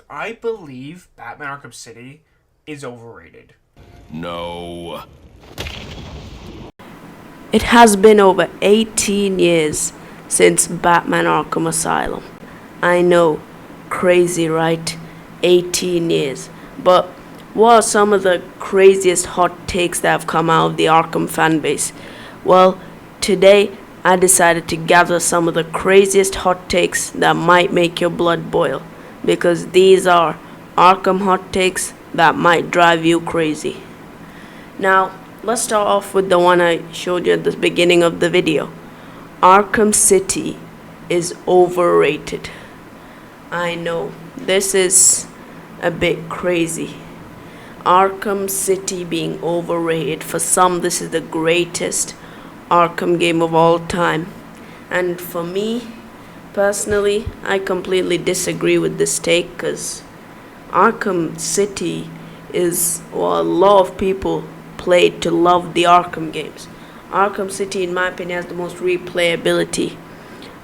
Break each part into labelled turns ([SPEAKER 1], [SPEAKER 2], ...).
[SPEAKER 1] I believe Batman Arkham City is overrated.
[SPEAKER 2] No.
[SPEAKER 3] It has been over 18 years since Batman Arkham Asylum. I know, crazy, right? 18 years. But what are some of the craziest hot takes that have come out of the Arkham fanbase? Well, today I decided to gather some of the craziest hot takes that might make your blood boil, because these are Arkham hot takes that might drive you crazy. Now, let's start off with the one I showed you at the beginning of the video. Arkham City is overrated. I know, this is a bit crazy. Arkham City being overrated. For some, this is the greatest Arkham game of all time. And for me, personally, I completely disagree with this take, because Arkham City is what a lot of people played to love the Arkham games. Arkham City, in my opinion, has the most replayability.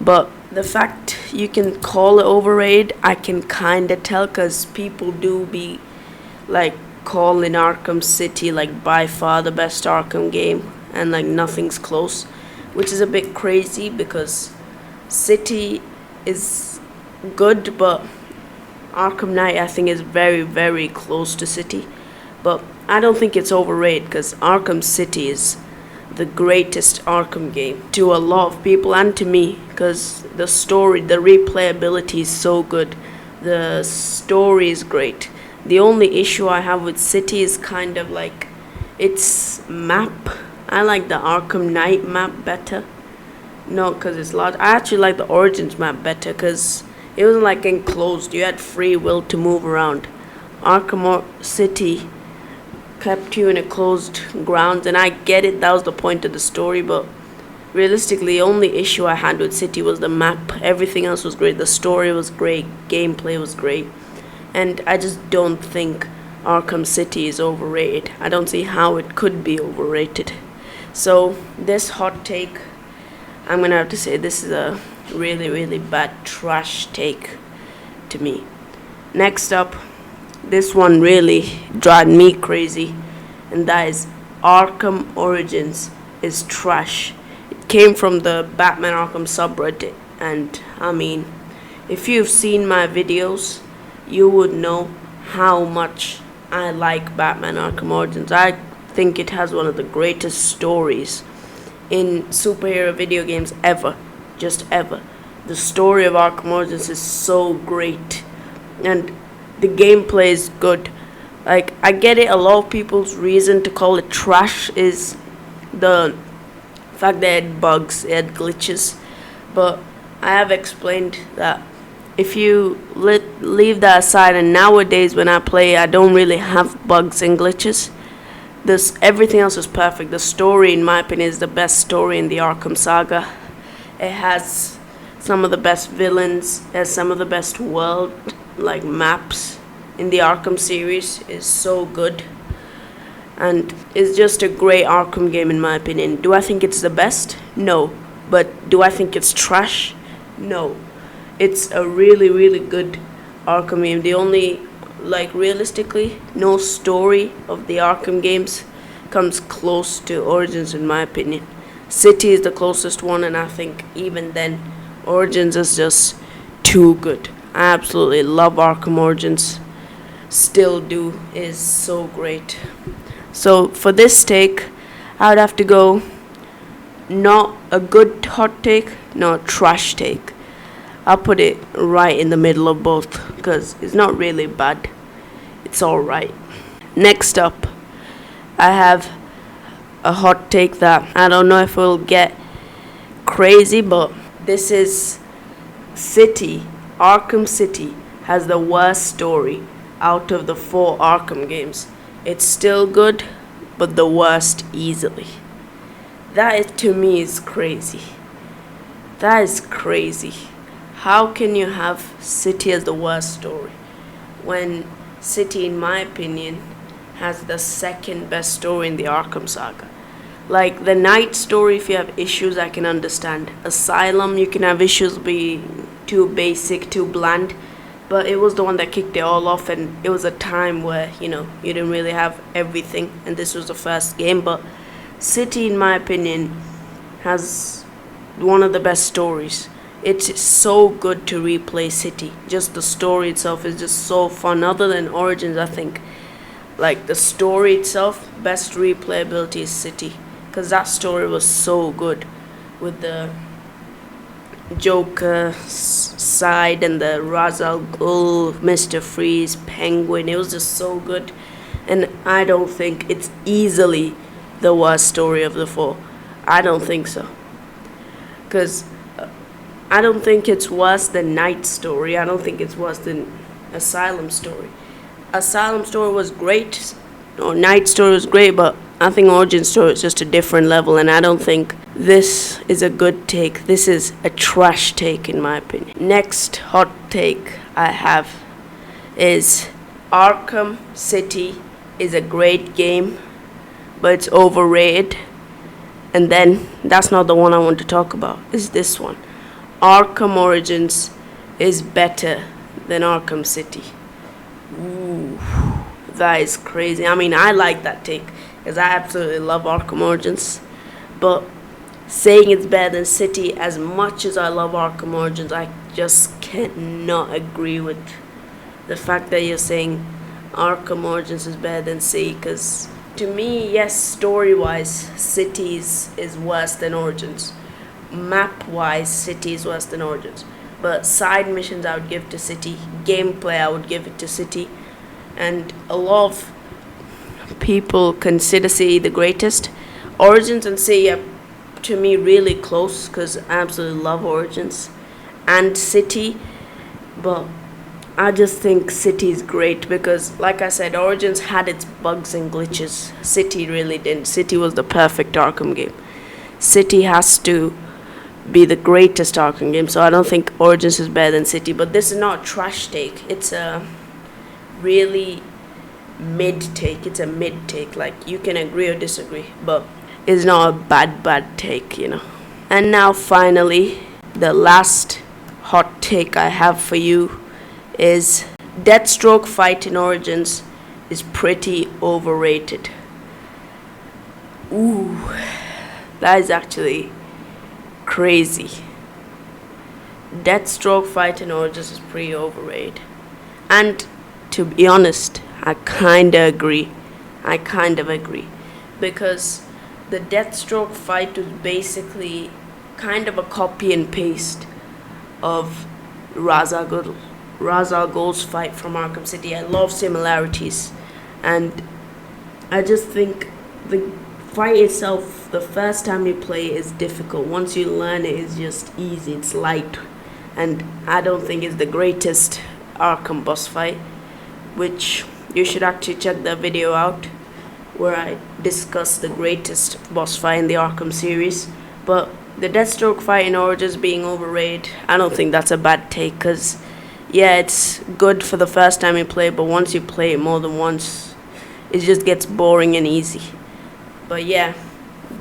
[SPEAKER 3] But the fact you can call it overrated, I can kinda tell, because people do be like calling Arkham City like by far the best Arkham game, and like nothing's close, which is a bit crazy because City is good, but Arkham Knight I think is very, very close to City. But I don't think it's overrated, because Arkham City is the greatest Arkham game to a lot of people and to me, because the story, the replayability is so good. The story is great. The only issue I have with City is kind of like its map. I like the Arkham Knight map better. No, because it's large. I actually like the Origins map better, because it wasn't like enclosed. You had free will to move around. City kept you in a closed grounds, and I get it, that was the point of the story, but realistically, the only issue I had with City was the map. Everything else was great. The story was great. Gameplay was great. And I just don't think Arkham City is overrated. I don't see how it could be overrated. So, this hot take, I'm gonna have to say this is a really, really bad trash take to me. Next up, this one really drives me crazy, and that is Arkham Origins is trash. It came from the Batman Arkham subreddit, and I mean, if you've seen my videos, you would know how much I like Batman Arkham Origins. I think it has one of the greatest stories in superhero video games ever, just ever. The story of Arkham Origins is so great, and the gameplay is good. Like, I get it, a lot of people's reason to call it trash is the fact that it had bugs, it had glitches, but I have explained that if you leave that aside, and nowadays when I play, I don't really have bugs and glitches. Everything else is perfect. The story, in my opinion, is the best story in the Arkham saga. It has some of the best villains, it has some of the best world, like maps in the Arkham series is so good, and it's just a great Arkham game in my opinion. Do I think it's the best? No. But do I think it's trash? No. It's a really, really good Arkham game. The only, like, realistically, no story of the Arkham games comes close to Origins in my opinion. City is the closest one, and I think even then Origins is just too good. I absolutely love Arkham Origins. Still do. Is so great. So for this take, I would have to go not a good hot take, no trash take. I'll put it right in the middle of both, because it's not really bad. It's alright. Next up, I have a hot take that I don't know if it will get crazy, but this is City. Arkham City has the worst story out of the 4 Arkham games. It's still good, but the worst easily. That is, to me, is crazy. That is crazy. How can you have City as the worst story when City, in my opinion, has the second best story in the Arkham saga? Like, the Knight story, if you have issues, I can understand. Asylum, you can have issues, be too basic, too bland. but it was the one that kicked it all off, and it was a time where you didn't really have everything, and this was the first game. But City, in my opinion, has one of the best stories. It's so good to replay City. Just the story itself is just so fun. Other than Origins, I think, like, the story itself, best replayability is City, because that story was so good with the Joker side and the Ra's al Ghul, Mr. Freeze, Penguin. It was just so good, and I don't think it's easily the worst story of the four. I don't think so, because I don't think it's worse than Night's story. I don't think it's worse than Asylum story. Asylum story was great, or Night's story was great, but I think Origin story is just a different level, and I don't think this is a good take. This is a trash take, in my opinion. Next hot take I have is Arkham City is a great game, but it's overrated. And then that's not the one I want to talk about. It's this one. Arkham Origins is better than Arkham City. Ooh, that is crazy. I mean, I like that take because I absolutely love Arkham Origins. But saying it's better than City, as much as I love Arkham Origins, I just cannot agree with the fact that you're saying Arkham Origins is better than City. Because to me, yes, story-wise, City is worse than Origins. Map-wise, City is worse than Origins. But side missions I would give to City. Gameplay I would give it to City. And a lot of people consider City the greatest. Origins and City are, to me, really close because I absolutely love Origins and City. But I just think City is great because, like I said, Origins had its bugs and glitches. City really didn't. City was the perfect Arkham game. City has to be the greatest Arkham game, so I don't think Origins is better than City. But this is not a trash take. It's a really mid take. It's a mid take. Like, you can agree or disagree, but it's not a bad take, And now finally, the last hot take I have for you is Deathstroke fight in Origins is pretty overrated. Ooh, that is actually crazy. Deathstroke fight in Origins is pretty overrated. And to be honest, I kind of agree. Because the Deathstroke fight was basically kind of a copy and paste of Ra's al Ghul's fight from Arkham City. I love similarities, and I just think the fight itself, the first time you play, is difficult. Once you learn it, it's just easy. It's light, and I don't think it's the greatest Arkham boss fight, which you should actually check that video out where I discuss the greatest boss fight in the Arkham series. But the Deathstroke fight in Origins being overrated, I don't think that's a bad take, because yeah, it's good for the first time you play, but once you play it more than once, it just gets boring and easy. But yeah,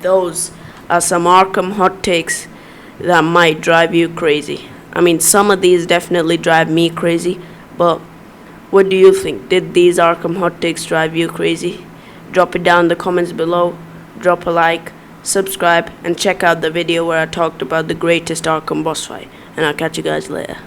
[SPEAKER 3] those are some Arkham hot takes that might drive you crazy. I mean, some of these definitely drive me crazy, but what do you think? Did these Arkham hot takes drive you crazy? Drop it down in the comments below, drop a like, subscribe, and check out the video where I talked about the greatest Arkham boss fight. And I'll catch you guys later.